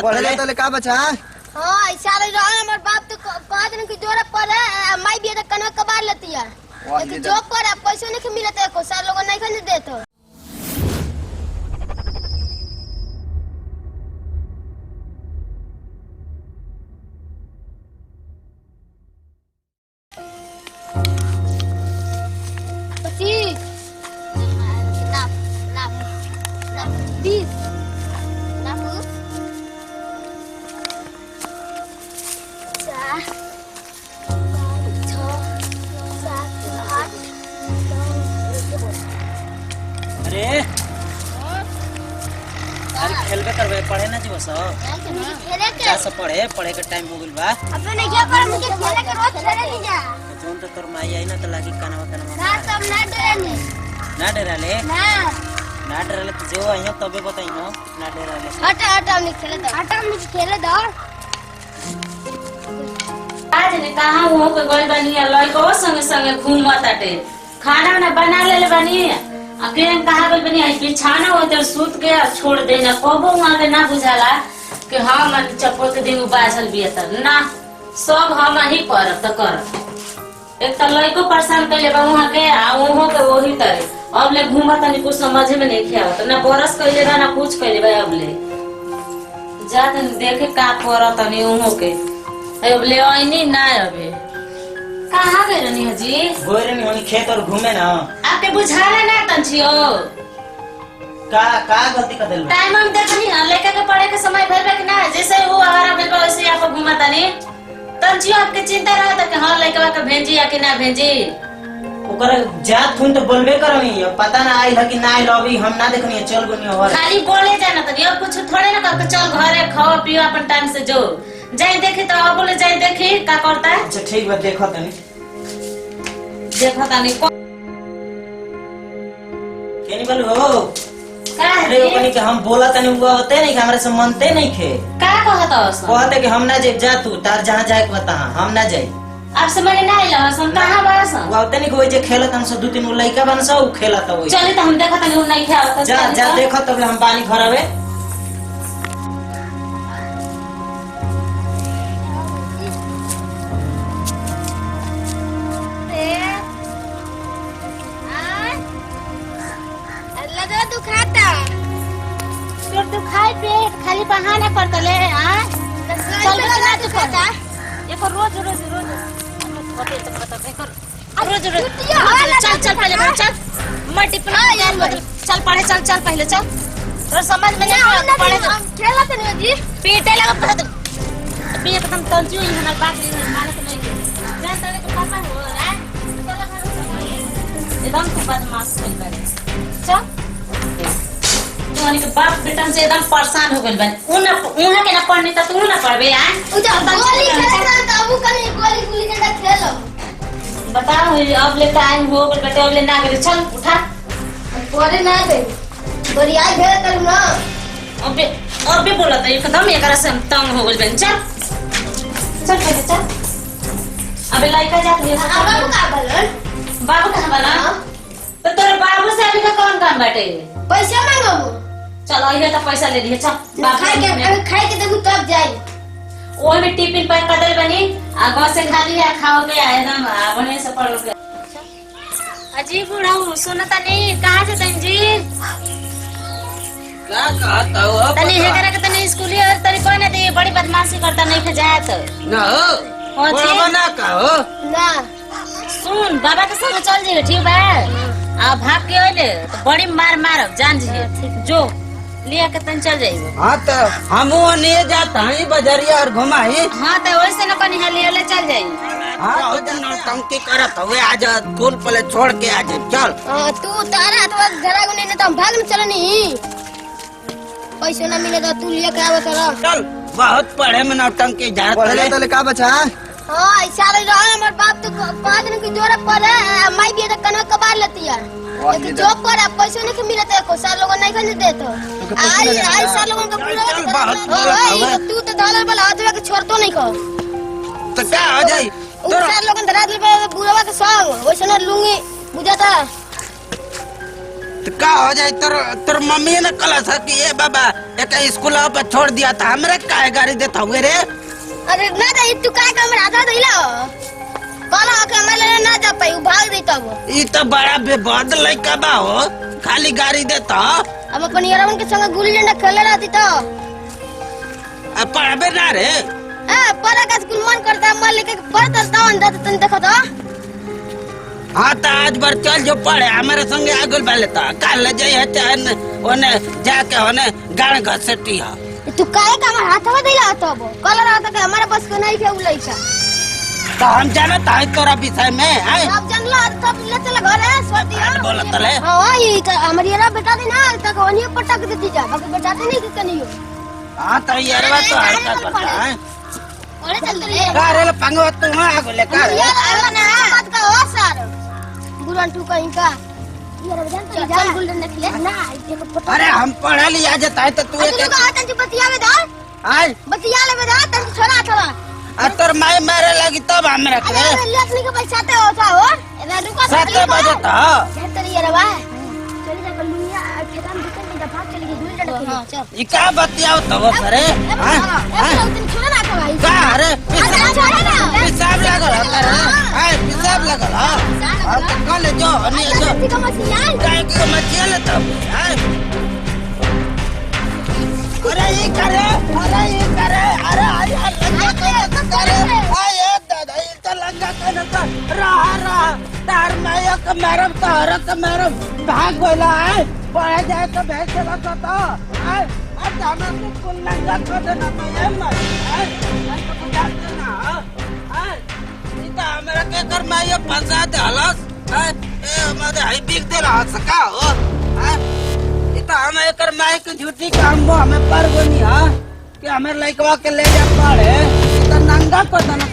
पढ़े तले का बचा। हां ऐसा रे हमर बाप तो कह दिन की जोरे पड़े माई भी त कनो कबार लेती है एक जॉब पर पैसा नहीं मिलते को सार लोग नहीं खन देतो। खेलबे करबे पढ़े ना जीवो खेले के जा सब पढ़े के टाइम हो गेल बा। अब नहीं क्या पर मुझे खेले के रोज खेले नहीं जा जोन तो तोर माई आई ना तो लागी कानवा ना सब ना डरे ना डराले ना डराले तो जो आइयो तबे बताइयो ना डराले। हट हम नहीं खेले दो हट हम नहीं खेले दो। आज ने कहां हो के गई बनी लइको संगे संगे घूमताटे खाना ना बना लेले बनी अकेले कहा गई बनी आई बिछाना हो तो सूत के छोड़ देना कबो वहां के ना बुझाला कि हां मन चप्पल के दिन बाजल बियत ना सब हम ही करब त कर एक त लइको परेशान कइले बा वहां के आ ओहो के वही तरे अब ले घूमत नहीं कुछ समझ में नहीं खेवत ना बरस कइले बा ना कुछ कइले बा अब ले जा तन देखे का करत नहीं ओहो के अब ले आईनी ना अबे कहां गए रनी हजी गोरे नहीं होनी खेत और घूमे ना आपके बुझाला ना तंछियो का गलती कर देल टाइम हम देखनी लेके के पढ़े के समय भरबे कि ना जैसे वो आवारा बेल वैसे आप घुमाता नहीं तंछियो आपके चिंता रहत कि हां लइका के भेजी या कि ना भेजी ओकर जात खून तो बोलबे करनी पता ना आइल कि ना आइल अभी हम ना देखनी चल गनी और खाली बोले जाना तनी और कुछ थोड़े ना कर चल घरे खाओ पियो अपन टाइम से जो जाई देखी तो अब बोले जाई देखी का करता है। अच्छा ठीक बा देखो तनी केनी बोल हो का अरे ओकनी के हम बोला तनी वो होते नहीं कि हमरे से मनते नहीं खे का कहत हस कहते कि हम ना जा तू तार जहां जाए के बता हम ना जाई आप से मैंने ना आइला हम कहां बास वो होते नहीं कोई जे खेलत हम से दो तीन लइका बन सो खेलत होई चली तो हम देखत नहीं नहीं खेलत जा देखो तब हम पानी भरावे खाली बहाना करता ले हां चल लगा तू खाता ये को रोज रोज रोज होते तो पता नहीं कर रोज रोज चल चल पहले चल मटी पे यार मटी चल पढ़े चल पहले चल तो समझ में नहीं पढ़े तो खेला तो नहीं जी पीटे लगा पढ़े तो अभी एकदम तंजू ही हमारे बात नहीं माने तो नहीं जान तेरे को पापा हो रहा है एकदम खूब बदमाश कर करे चल तोनी के बाप बेटा से एकदम परेशान हो गइल बन उन्हें के ना पढ़नी त तू ना पढ़बे आ उधर गोली खेलना त अबू कनी गोली गुली के खेलो बताओ अब ले टाइम हो गइल बेटे अब ले ना करे चल उठा पढ़े ना दे बरिया घेर कर ना अबे बोला त एकदम एकरा से तंग हो गइल बन चल पहले चल अबे लइका जात ले बाबू का बोलन बाबू कहां बना तो तेरे बाबू से अभी का कौन काम बाटे पैसा मांगो चलो ये तो पैसा ले लिए चल खाए के देखू तब जाई वो में टिफिन पैक कर दे बनी आ घर से खा लिया खाओ के एकदम बने से पढ़ो के अजी बुढ़ाऊ सुनता नहीं कहां से तन जी क्या कहता हो तनी हे करे के तनी स्कूली और तनी कोई ना दे बड़ी बदमाशी करता नहीं खे जाए तो ना हो बाबा ना कहो ना सुन बाबा के संग चल जी ठीक बा आ भाग के ओले तो बड़ी मार मारब जान जी जो लिया के तन चल जाइबो हां तो हमो नहीं जाता ही बजरिया और घुमाई हां तो वैसे न कनी है ले चल जाई हां तो दिन टंकी करत हुए आज स्कूल पहले छोड़ के आ जा चल तू तारा तो घरा गुने न तो भाग में चलनी पैसा ना मिले तो तू लिया के आवे चल बहुत पढ़े में नौटंकी जा पढ़े तो का बचा। हां ऐसा रे हमर बाप तो पांच दिन की जोरे पड़े माई भी त कनो कबार लेती है एक जॉब पर पैसा नहीं मिलते को सार लोग नहीं खन देतो आई सार लोगन का पूरा तू तो डॉलर वाला आदमी के छोड़तो नहीं को तो क्या हो जाई तो सार लोगन धरा दे बुढ़वा के संग वैसे न लूंगी बुझाता तो क्या हो जाए तोर मम्मी ने कला था कि ए बाबा एक स्कूल पे छोड़ दिया था हमरे काहे गाड़ी देता हुए रे अरे ना दे तू काय कमर आधा दिला कल आके हमारे ना जा पाई भाग दे तब ई तो बड़ा बेबद लड़का बा हो खाली गाड़ी देता अब अपन यारवन के संग गुल्ली डंडा खेले रहती तो अब पढ़बे ना रे पढ़ा का स्कूल मन करता मन लेके पढ़ता तावन दादा तन देखो तो हाँ तो आज बार चल जो पढ़े हमारे संगे आगुल वाले था कल ले जाई है ओने जाके ओने गाड़ घसेटी है तू काय का हमार हाथ में दिला तब कल रहता के हमारे बस के नहीं थे उलैसा तो हम जानता है तोरा विषय में है सब जानला सब ले चला घर है सोती बोला तले हां ये तो हमारी यारा बेटा दे ना तक ओनी पटक देती जा बाकी बेटा दे नहीं कि कनियो हाँ तो यारवा तो हरकत करता है ओरे चल ले कार पंगवा तू हां आगुले कार यार ना बात का हो सर गुरन तू कहीं का यार जानता चल गुल्डन निकले ना देखो पटक अरे हम पढ़ा लिया जाता है तो तू तू का तन बतिया में दाल आज बतिया ले में दाल तन छोड़ा थवा तोर माई मारे लगी तब हम रख रे अरे लेखनी के पैसा ते होता हो एना रुको 7 बजे तो तेरी यार बा चली जा बलुनिया खेता में दुकान में दफा चली गई गुल्डन के हां चल ई का बतियाओ तो सरे हां तन छोड़ा ना का भाई का अरे छोड़ा ना हिसाब लागल कर हां हिसाब लागल हां तो कल जो अनि जो ठीक है मसिया काय के मचिया ले तब हां अरे ये करे अरे आई करे आय दादा ये तो लंगा करे तो रहा तार माया के मारब तो हर के मारब भाग गइला है पढ़े जाए तो भेज देला तो आय अब हमें तो कुल लंगा कर देना मैं मत तो बुझाते ना हां ये तो हमरा के कर माया फंसा दे हलस ए हमारे हाई बिक दे रहा सका हो हां इतना हम एकर माई के झूठी काम वो हमें पर गोनी हा कि हमें लइकवा के ले जा पड़े तो नंगा को दन